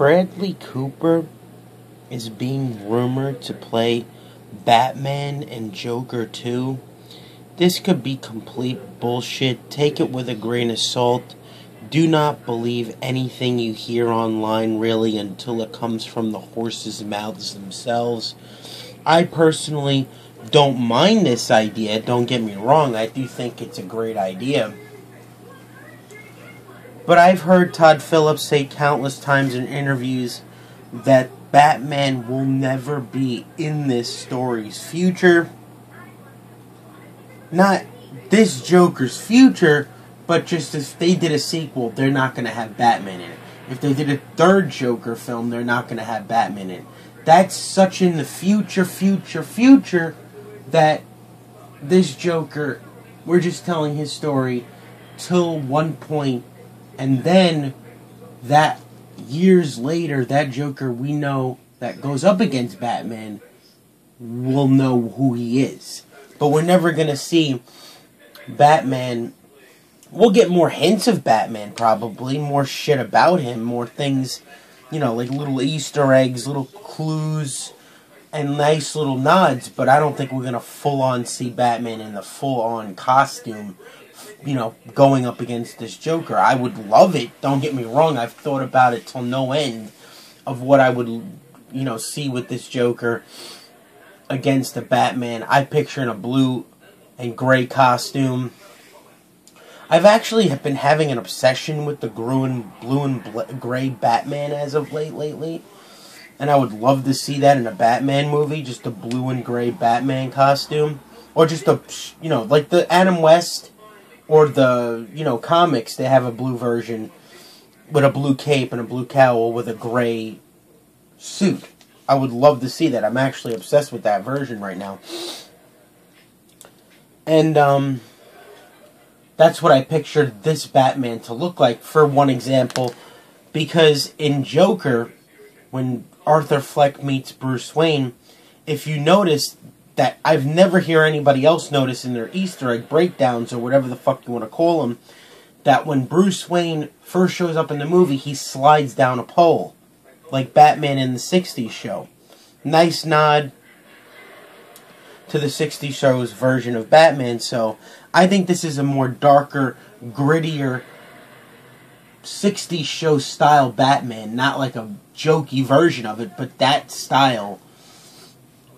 Bradley Cooper is being rumored to play Batman and Joker 2. This could be complete bullshit. Take it with a grain of salt. Do not believe anything you hear online, really, until it comes from the horses' mouths themselves. I personally don't mind this idea. Don't get me wrong. I do think it's a great idea. But I've heard Todd Phillips say countless times in interviews that Batman will never be in this story's future. Not this Joker's future, but just if they did a sequel, they're not going to have Batman in it. If they did a third Joker film, they're not going to have Batman in it. That's such in the future, that this Joker, we're just telling his story till one point, and then that years later, that Joker we know that goes up against Batman will know who he is. But we're never going to see Batman. We'll get more hints of Batman, probably. More shit about him. More things, like little Easter eggs, little clues, and nice little nods. But I don't think we're going to full-on see Batman in the full-on costume, going up against this Joker. I would love it. Don't get me wrong. I've thought about it till no end of what I would, see with this Joker against the Batman. I picture in a blue and gray costume. I've actually been having an obsession with the blue and gray Batman as of lately. And I would love to see that in a Batman movie, just a blue and gray Batman costume. Or just like the Adam West or the, comics, they have a blue version with a blue cape and a blue cowl with a gray suit. I would love to see that. I'm actually obsessed with that version right now. And, that's what I pictured this Batman to look like, for one example. Because in Joker, when Arthur Fleck meets Bruce Wayne, if you notice that I've never hear anybody else notice in their Easter egg breakdowns, or whatever the fuck you want to call them, that when Bruce Wayne first shows up in the movie, he slides down a pole, like Batman in the 60s show. Nice nod to the 60s show's version of Batman. So I think this is a more darker, grittier 60s show style Batman, not like a jokey version of it, but that style.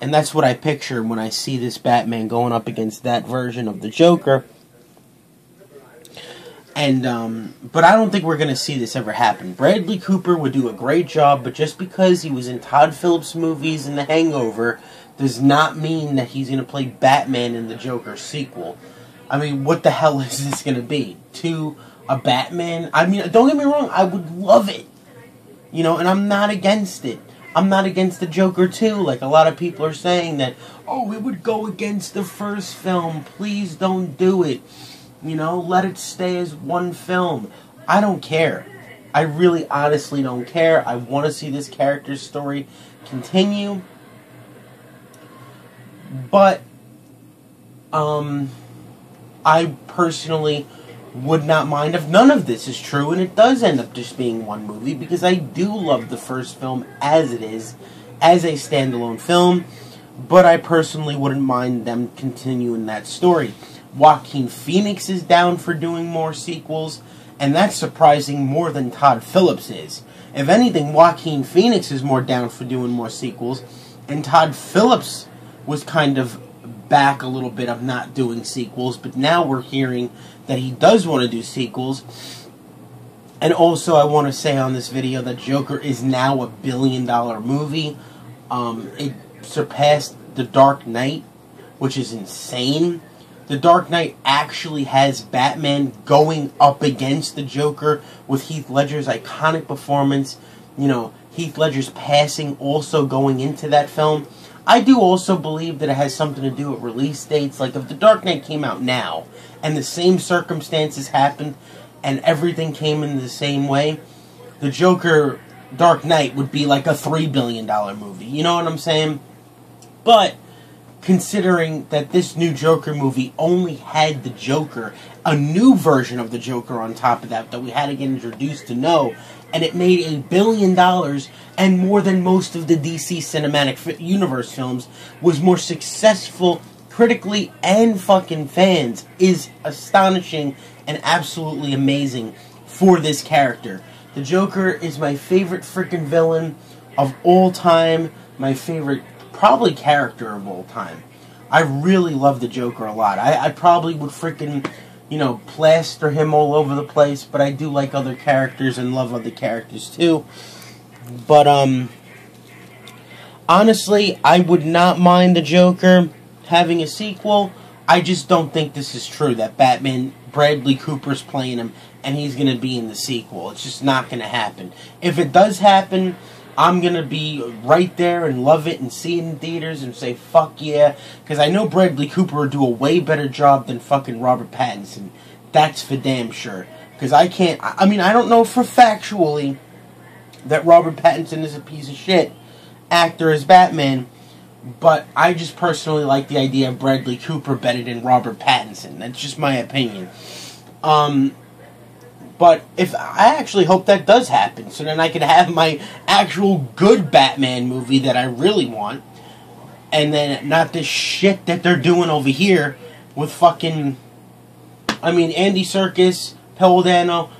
And that's what I picture when I see this Batman going up against that version of the Joker. And but I don't think we're going to see this ever happen. Bradley Cooper would do a great job, but just because he was in Todd Phillips movies and The Hangover does not mean that he's going to play Batman in the Joker sequel. I mean, what the hell is this going to be? A Batman? I mean, don't get me wrong, I would love it. And I'm not against it. I'm not against the Joker 2, like a lot of people are saying that, oh, it would go against the first film. Please don't do it. Let it stay as one film. I don't care. I really honestly don't care. I want to see this character's story continue. But, I personally would not mind if none of this is true and it does end up just being one movie, because I do love the first film as it is, as a standalone film, but I personally wouldn't mind them continuing that story. Joaquin Phoenix is down for doing more sequels, and that's surprising more than Todd Phillips is. If anything, Joaquin Phoenix is more down for doing more sequels, and Todd Phillips was kind of back a little bit of not doing sequels, but now we're hearing that he does want to do sequels. And also, I want to say on this video that Joker is now $1 billion movie. It surpassed The Dark Knight, which is insane. The Dark Knight actually has Batman going up against the Joker with Heath Ledger's iconic performance. Heath Ledger's passing also going into that film. I do also believe that it has something to do with release dates. Like, if The Dark Knight came out now, and the same circumstances happened, and everything came in the same way, the Joker Dark Knight would be like a $3 billion movie. You know what I'm saying? But considering that this new Joker movie only had the Joker, a new version of the Joker on top of that we had to get introduced to know, and it made $1 billion, and more than most of the DC Cinematic Universe films, was more successful critically and fucking fans, is astonishing and absolutely amazing for this character. The Joker is my favorite freaking villain of all time, my favorite probably character of all time. I really love the Joker a lot. I probably would freaking, plaster him all over the place, but I do like other characters and love other characters too. But, honestly, I would not mind the Joker having a sequel. I just don't think this is true, that Bradley Cooper's playing him, and he's going to be in the sequel. It's just not going to happen. If it does happen, I'm going to be right there and love it and see it in theaters and say, fuck yeah. Because I know Bradley Cooper will do a way better job than fucking Robert Pattinson. That's for damn sure. Because I don't know for factually that Robert Pattinson is a piece of shit actor as Batman, but I just personally like the idea of Bradley Cooper better than Robert Pattinson. That's just my opinion. But I actually hope that does happen, so then I can have my actual good Batman movie that I really want, and then not this shit that they're doing over here with fucking, Andy Serkis, Paul Dano,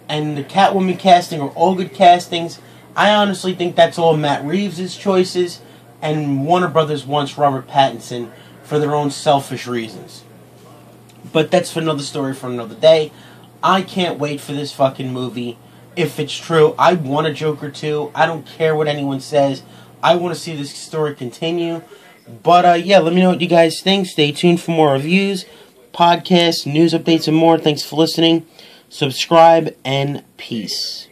and the Catwoman casting are all good castings. I honestly think that's all Matt Reeves' choices, and Warner Brothers wants Robert Pattinson for their own selfish reasons. But that's for another story for another day. I can't wait for this fucking movie. If it's true, I want a Joker 2. I don't care what anyone says. I want to see this story continue. But, yeah, let me know what you guys think. Stay tuned for more reviews, podcasts, news updates, and more. Thanks for listening. Subscribe, and peace.